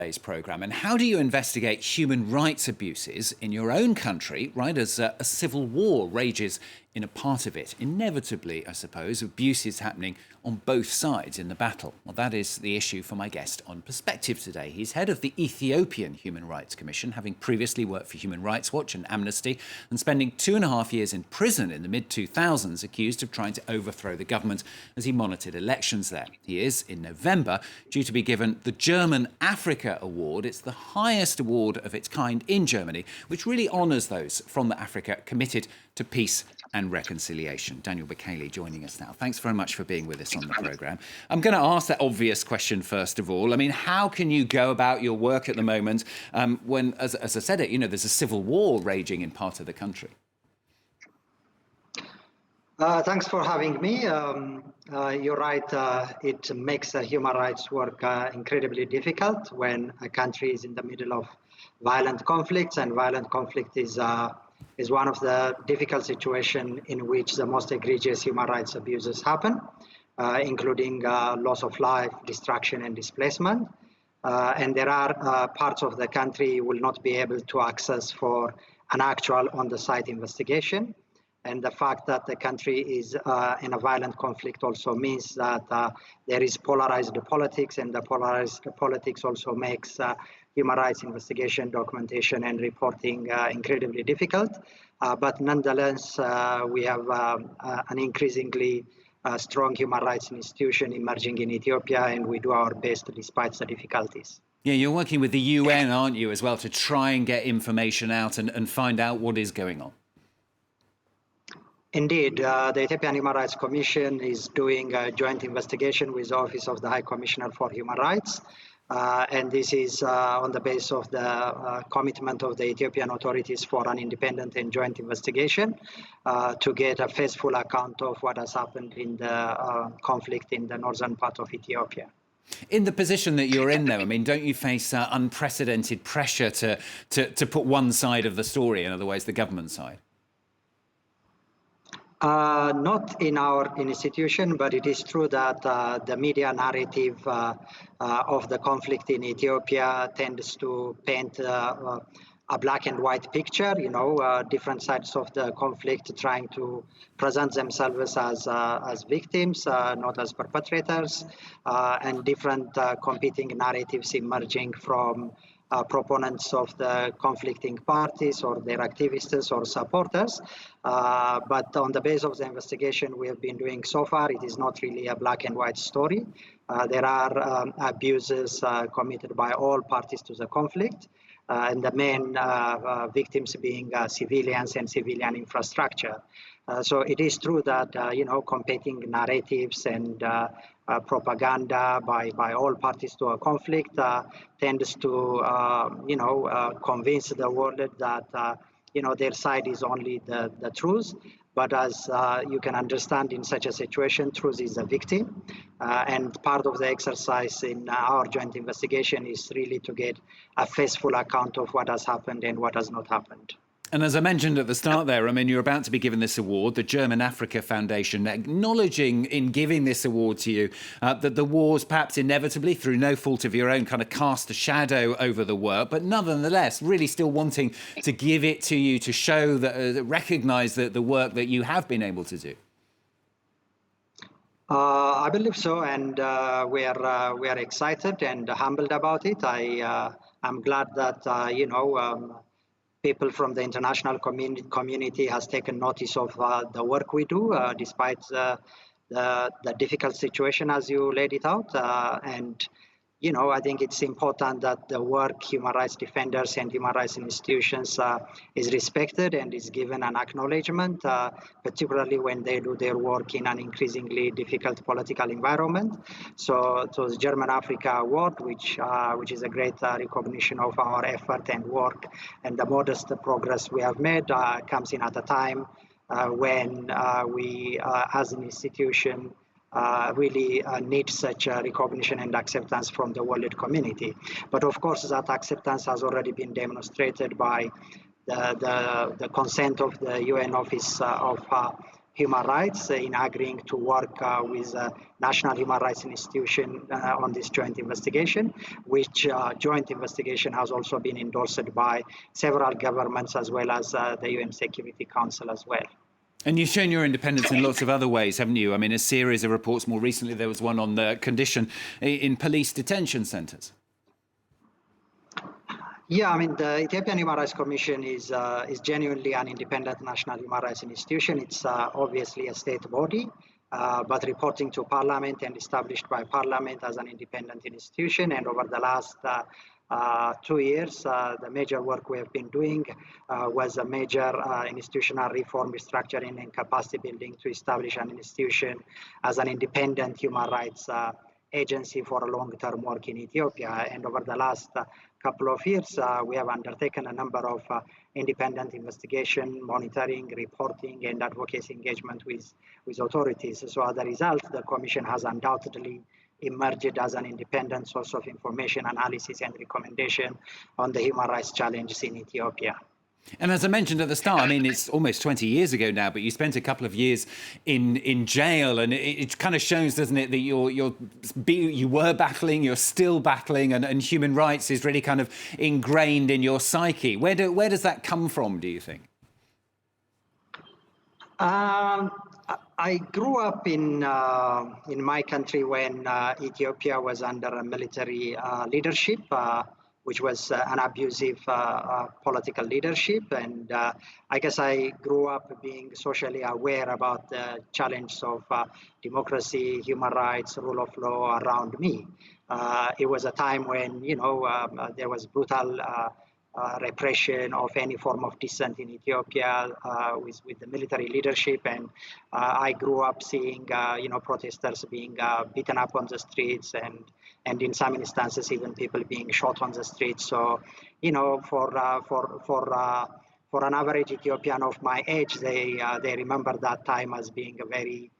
Today's programme. And how do you investigate human rights abuses in your own country, right, as a civil war rages in a part of it? Inevitably, I suppose, abuses happening on both sides in the battle. Well, that is the issue for my guest on Perspective today. He's head of the Ethiopian Human Rights Commission, having previously worked for Human Rights Watch and Amnesty, and spending 2.5 years in prison in the mid-2000s, accused of trying to overthrow the government as he monitored elections there. He is, in November, due to be given the German Africa Award. It's the highest award of its kind in Germany, which really honours those from Africa committed to peace and reconciliation. Daniel Bekele joining us now. Thanks very much for being with us on the programme. I'm going to ask that obvious question first of all. I mean, how can you go about your work at the moment when, as I said, there's a civil war raging in part of the country? Thanks for having me. You're right. It makes human rights work incredibly difficult when a country is in the middle of violent conflicts, and violent conflict is one of the difficult situations in which the most egregious human rights abuses happen, including loss of life, destruction, and displacement. And there are parts of the country you will not be able to access for an actual on-the-site investigation. And the fact that the country is in a violent conflict also means that there is polarized politics, and the polarized politics also makes human rights investigation, documentation, and reporting incredibly difficult. But nonetheless, we have an increasingly strong human rights institution emerging in Ethiopia, and we do our best despite the difficulties. Yeah, you're working with the UN, aren't you, as well, to try and get information out and find out what is going on? Indeed, the Ethiopian Human Rights Commission is doing a joint investigation with the Office of the High Commissioner for Human Rights. And this is on the basis of the commitment of the Ethiopian authorities for an independent and joint investigation to get a faithful account of what has happened in the conflict in the northern part of Ethiopia. In the position that you're in, though, I mean, don't you face unprecedented pressure to put one side of the story, in other words, the government side? Not in our institution, but it is true that the media narrative of the conflict in Ethiopia tends to paint a black and white picture, different sides of the conflict trying to present themselves as victims, not as perpetrators, and different competing narratives emerging from proponents of the conflicting parties or their activists or supporters. But on the basis of the investigation we have been doing so far, it is not really a black and white story. There are abuses committed by all parties to the conflict, and the main victims being civilians and civilian infrastructure. So it is true that, competing narratives and propaganda by all parties to a conflict tends to, convince the world that, their side is only the truth. But as you can understand, in such a situation, truth is a victim. And part of the exercise in our joint investigation is really to get a faithful account of what has happened and what has not happened. And as I mentioned at the start there, I mean, you're about to be given this award, the German Africa Foundation, acknowledging in giving this award to you that the wars perhaps inevitably, through no fault of your own, kind of cast a shadow over the work, but nonetheless, really still wanting to give it to you to show that, recognise the work that you have been able to do. I believe so, and we are excited and humbled about it. I'm glad that, people from the international community has taken notice of the work we do, despite the difficult situation as you laid it out. And I think it's important that the work human rights defenders and human rights institutions is respected and is given an acknowledgement, particularly when they do their work in an increasingly difficult political environment. So the German Africa Award, which is a great recognition of our effort and work and the modest progress we have made, comes in at a time when we, as an institution, really need such recognition and acceptance from the world community. But of course, that acceptance has already been demonstrated by the consent of the UN Office of human rights in agreeing to work with National Human Rights Institution on this joint investigation, which joint investigation has also been endorsed by several governments as well as the UN Security Council as well. And you've shown your independence in lots of other ways, haven't you? I mean, a series of reports. More recently, there was one on the condition in police detention centres. Yeah, I mean, the Ethiopian Human Rights Commission is genuinely an independent national human rights institution. It's obviously a state body, but reporting to Parliament and established by Parliament as an independent institution. And over the last 2 years, the major work we have been doing was a major institutional reform, restructuring, and capacity building to establish an institution as an independent human rights agency for long-term work in Ethiopia. And over the last couple of years, we have undertaken a number of independent investigation, monitoring, reporting, and advocacy engagement with authorities. So as a result, the Commission has undoubtedly emerged as an independent source of information, analysis, and recommendation on the human rights challenges in Ethiopia. And as I mentioned at the start, I mean, it's almost 20 years ago now, but you spent a couple of years in jail, and it kind of shows, doesn't it, that you were battling, you're still battling, and human rights is really kind of ingrained in your psyche. Where does that come from, do you think? I grew up in my country when Ethiopia was under a military leadership, which was an abusive political leadership. And I guess I grew up being socially aware about the challenges of democracy, human rights, rule of law around me. It was a time when, there was brutal repression of any form of dissent in Ethiopia with the military leadership. And I grew up seeing, protesters being beaten up on the streets and in some instances even people being shot on the streets. So, for an average Ethiopian of my age, they remember that time as being a very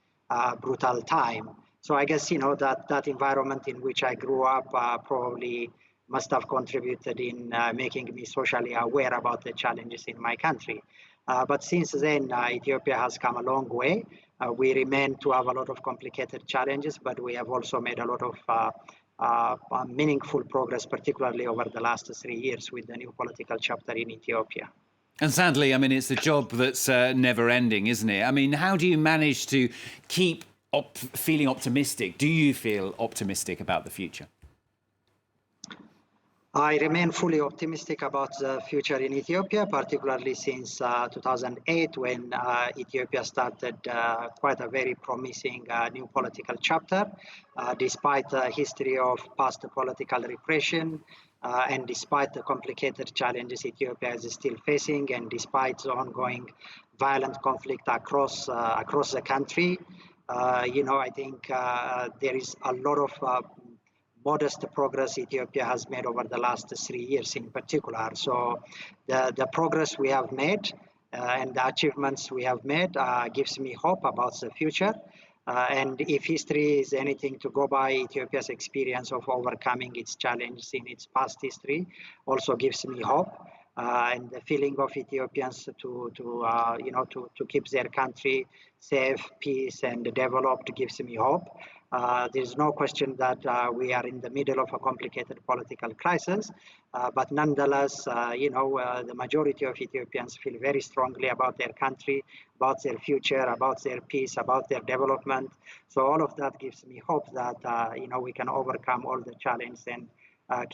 brutal time. So I guess, that environment in which I grew up probably must have contributed in making me socially aware about the challenges in my country. But since then, Ethiopia has come a long way. We remain to have a lot of complicated challenges, but we have also made a lot of meaningful progress, particularly over the last 3 years with the new political chapter in Ethiopia. And sadly, I mean, it's a job that's never ending, isn't it? I mean, how do you manage to keep feeling optimistic? Do you feel optimistic about the future? I remain fully optimistic about the future in Ethiopia, particularly since 2008, when Ethiopia started quite a very promising new political chapter. Despite the history of past political repression, and despite the complicated challenges Ethiopia is still facing, and despite the ongoing violent conflict across the country, I think there is a lot of modest progress Ethiopia has made over the last 3 years in particular. So the progress we have made and the achievements we have made gives me hope about the future. And if history is anything to go by, Ethiopia's experience of overcoming its challenges in its past history also gives me hope. And the feeling of Ethiopians to keep their country safe, peace, and developed gives me hope. There's no question that we are in the middle of a complicated political crisis, but nonetheless, the majority of Ethiopians feel very strongly about their country, about their future, about their peace, about their development. So all of that gives me hope that we can overcome all the challenges and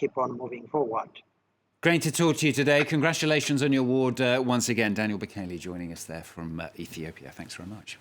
keep on moving forward. Great to talk to you today. Congratulations on your award once again. Daniel Bekele joining us there from Ethiopia. Thanks very much.